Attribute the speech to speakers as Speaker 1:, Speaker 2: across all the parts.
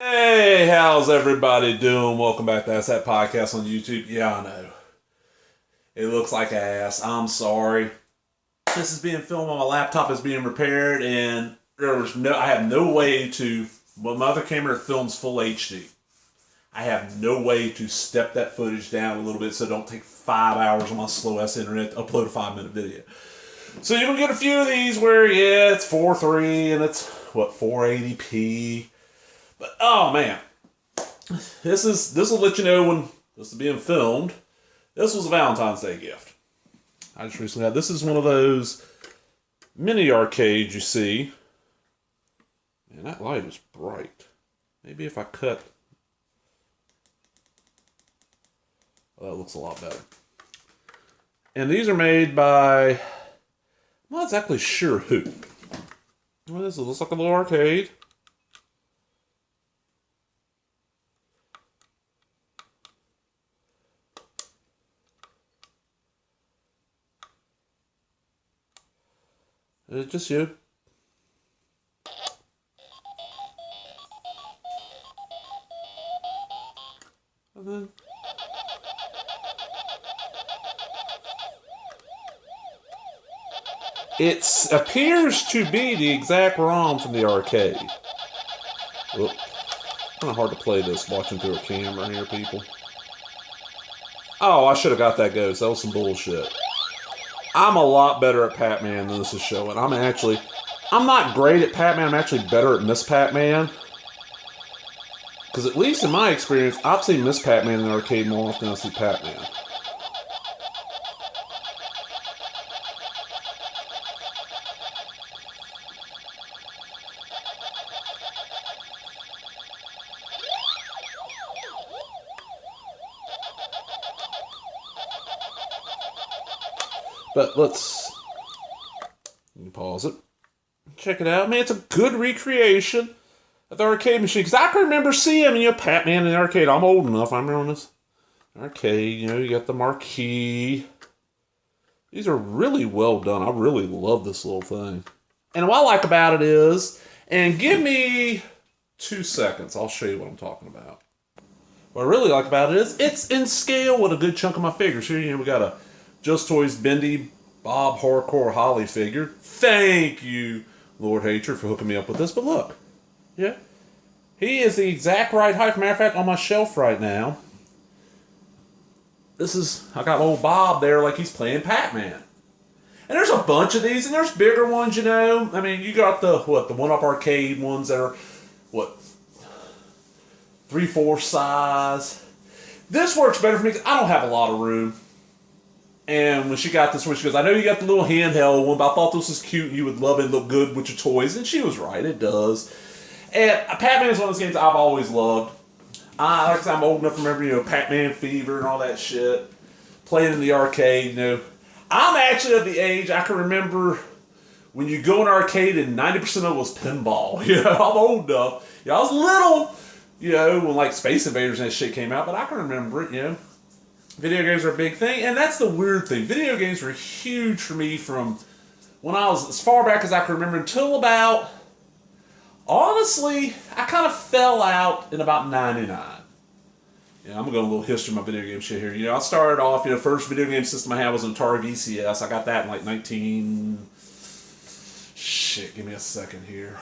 Speaker 1: Hey, how's everybody doing? Welcome back to Ask That Podcast on YouTube. Yeah, I know. It looks like ass. I'm sorry. This is being filmed on my laptop. Is being repaired, and I have no way to. Well, my other camera films full HD. I have no way to step that footage down a little bit so it don't take 5 hours on my slow ass internet to upload a 5-minute video. So you can get a few of these where it's 4:3 and it's 480p. But oh man, this will let you know when this is being filmed. This was a Valentine's Day gift. I just recently got this. Is one of those mini arcades you see. And that light is bright. Maybe if I cut, well, that looks a lot better. And these are made by, I'm not exactly sure who. Well, this looks like a little arcade. It's just you. And then it appears to be the exact ROM from the arcade. Well, kind of hard to play this watching through a camera here, people. Oh, I should have got that ghost. That was some bullshit. I'm a lot better at Pac-Man than this is showing. I'm not great at Pac-Man. I'm actually better at Miss Pac-Man. Because at least in my experience, I've seen Miss Pac-Man in the arcade more often than I see Pac-Man. But let me pause it. Check it out. Man, it's a good recreation of the arcade machine. Because I can remember seeing, Pac-Man in the arcade. I'm old enough. I remember this arcade. You got the marquee. These are really well done. I really love this little thing. And what I like about it is, and give me 2 seconds. I'll show you what I'm talking about. What I really like about it is, it's in scale with a good chunk of my figures. Here, we got a Just Toys Bendy Bob Hardcore Holly figure. Thank you, Lord Hatred, for hooking me up with this. But look, yeah, he is the exact right height. Matter of fact, on my shelf right now, I got old Bob there like he's playing Pac-Man. And there's a bunch of these, and there's bigger ones, I mean, you got the 1-up arcade ones that are, 3/4 size. This works better for me because I don't have a lot of room. And when she got this one, she goes, I know you got the little handheld one, but I thought this was cute and you would love it and look good with your toys. And she was right, it does. And Pac-Man is one of those games I've always loved. Like I said, I'm old enough to remember, Pac-Man Fever and all that shit. Playing in the arcade, I'm actually of the age I can remember when you go in an arcade and 90% of it was pinball. I'm old enough. I was little, when like Space Invaders and that shit came out, but I can remember it, Video games are a big thing, and that's the weird thing. Video games were huge for me from when I was as far back as I can remember until about, honestly, I kind of fell out in about 99. I'm going to go a little history of my video game shit here. I started off, first video game system I had was an Atari VCS. I got that in like give me a second here.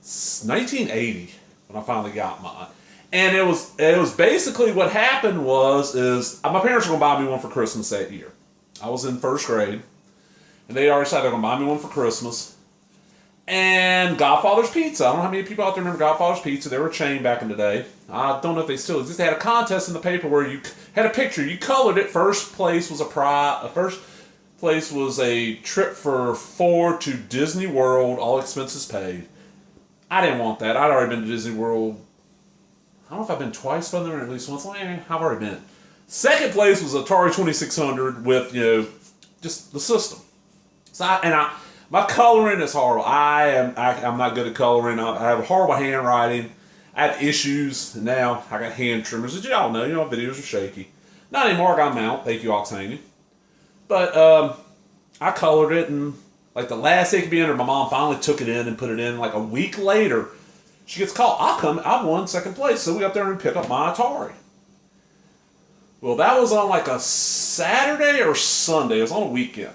Speaker 1: 1980 when I finally got mine. And it was basically what happened is my parents were going to buy me one for Christmas that year. I was in first grade, and they already decided they were going to buy me one for Christmas. And Godfather's Pizza. I don't know how many people out there remember Godfather's Pizza. They were a chain back in the day. I don't know if they still exist. They had a contest in the paper where you had a picture. You colored it. First place was a trip for 4 to Disney World, all expenses paid. I didn't want that. I'd already been to Disney World. I don't know if I've been twice, but at least once. I've already been. Second place was Atari 2600 with, just the system. So my coloring is horrible. I'm not good at coloring. I have horrible handwriting. I had issues, and now I got hand trimmers. As y'all know, videos are shaky. Not anymore. I got a mount. Thank you, Oxania. But I colored it, and like the last day it could be under, my mom finally took it in and put it in. Like a week later, She gets called. I've won second place. So we got there and pick up my Atari. Well, that was on like a Saturday or Sunday. It was on a weekend.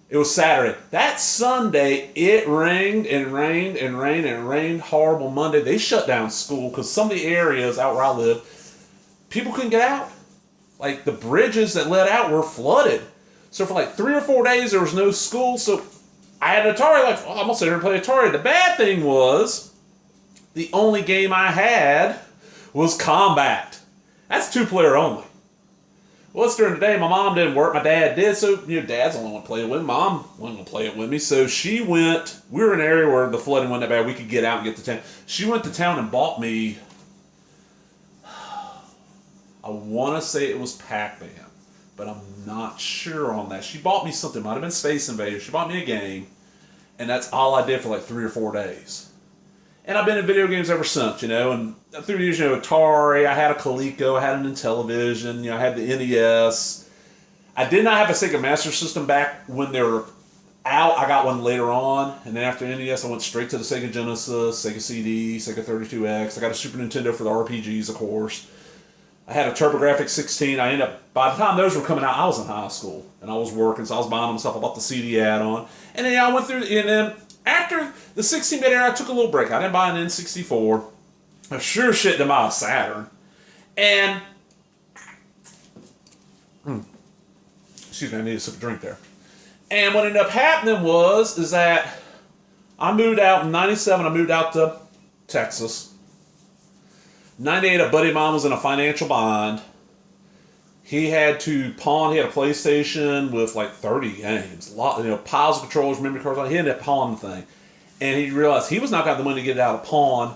Speaker 1: It was Saturday. That Sunday, it rained and rained and rained and rained horrible. Monday, they shut down school because some of the areas out where I live, people couldn't get out. Like the bridges that led out were flooded. So for like 3 or 4 days, there was no school. So I had an Atari. Like, I'm gonna sit here and play Atari. The bad thing was, the only game I had was Combat. That's 2-player only. Well, it's during the day. My mom didn't work. My dad did. So, dad's the only one playing with me. Mom wasn't going to play it with me. So she went. We were in an area where the flooding wasn't that bad. We could get out and get to town. She went to town and bought me, I want to say it was Pac-Man, but I'm not sure on that. She bought me something. It might have been Space Invaders. She bought me a game, and that's all I did for like 3 or 4 days. And I've been in video games ever since, and through the years, Atari, I had a Coleco, I had an Intellivision, I had the NES. I did not have a Sega Master System back when they were out. I got one later on, and then after NES, I went straight to the Sega Genesis, Sega CD, Sega 32X. I got a Super Nintendo for the RPGs, of course. I had a TurboGrafx 16. By the time those were coming out, I was in high school, and I was working, so I was buying them stuff. I bought the CD add-on. And then I went through, and then after the 16-bit era, I took a little break. I didn't buy an N64. I sure shit didn't buy a Saturn. And, excuse me, I need a sip of drink there. And what ended up happening is that I moved out in 97. I moved out to Texas. 98, a buddy of mine was in a financial bind. He had to pawn. He had a PlayStation with like 30 games, piles of controllers, memory cards. He ended up pawning the thing, and he realized he was not got the money to get it out of pawn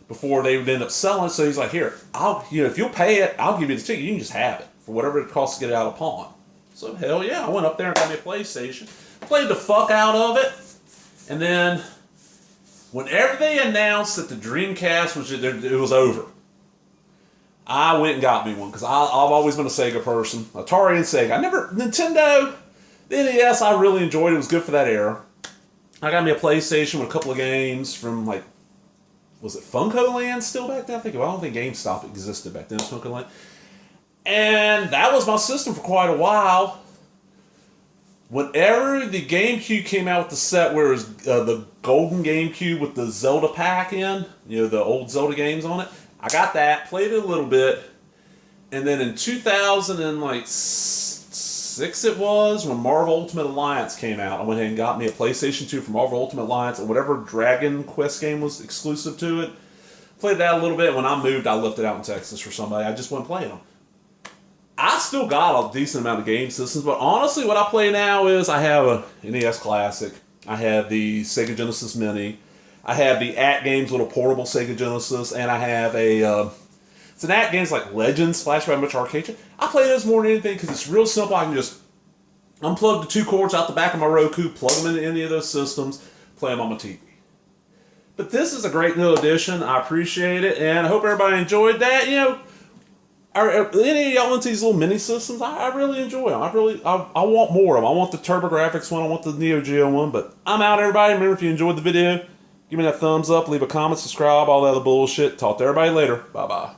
Speaker 1: before they would end up selling. So he's like, "Here, if you'll pay it, I'll give you the ticket. You can just have it for whatever it costs to get it out of pawn." So hell yeah, I went up there and got me a PlayStation, played the fuck out of it, and then whenever they announced that the Dreamcast it was over, I went and got me one because I've always been a Sega person. Atari and Sega. Nintendo, the NES I really enjoyed. It was good for that era. I got me a PlayStation with a couple of games from was it Funko Land still back then? I don't think GameStop existed back then. It was Funko Land. And that was my system for quite a while. Whenever the GameCube came out with the set where it was the golden GameCube with the Zelda pack in, the old Zelda games on it, I got that, played it a little bit, and then in 2006 it was, when Marvel Ultimate Alliance came out, I went ahead and got me a PlayStation 2 for Marvel Ultimate Alliance, and whatever Dragon Quest game was exclusive to it. Played that a little bit. When I moved, I left it out in Texas for somebody. I just wasn't playing them. I still got a decent amount of game systems, but honestly what I play now is I have a NES Classic, I have the Sega Genesis Mini, I have the AtGames little portable Sega Genesis, and I have it's an AtGames like Legends Flash by Much Arcade. I play those more than anything because it's real simple. I can just unplug the 2 cords out the back of my Roku, plug them into any of those systems, play them on my TV. But this is a great new addition. I appreciate it, and I hope everybody enjoyed that. Any of y'all into these little mini systems? I really enjoy them. I want more of them. I want the TurboGrafx one. I want the Neo Geo one. But I'm out, everybody. Remember, if you enjoyed the video, give me that thumbs up, leave a comment, subscribe, all that other bullshit. Talk to everybody later. Bye-bye.